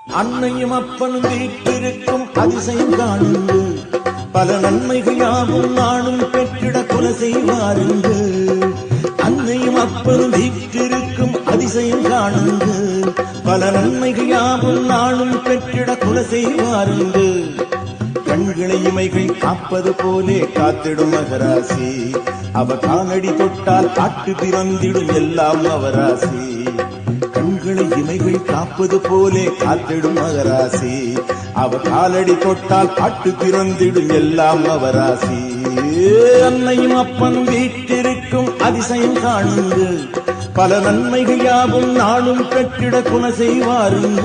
அன்னையும் அப்பனும் வீட்டிருக்கும் அதிசயம் காணுங்க, பல நன்மைகள் யாவும் நானும் பெற்றிட கொலை செய்வாருங்க. அன்னையும் அப்பனும் வீட்டிருக்கும் அதிசயம் காணுங்க, பல நன்மைகள் யாவும் நானும் பெற்றிட கொலை செய்வாருங்க. கண்களை இமைகள் காப்பது போலே காத்திடும் மகராசி, அவ காலடி தொட்டால் காட்டு பிறந்திடும் எல்லாம் அவராசி. கண்களை இமைகள் காப்பது போலே காத்திடும் மகராசி, அவ காலடி தொட்டால் காட்டு பிறந்திடும் எல்லாம் அவராசி. அன்னையும் அப்பனும் வீட்டிருக்கும் அதிசயம் காணுங்க, பல நன்மைகள் யாவும் நாளும் பெற்றிட குண செய்வாருங்க.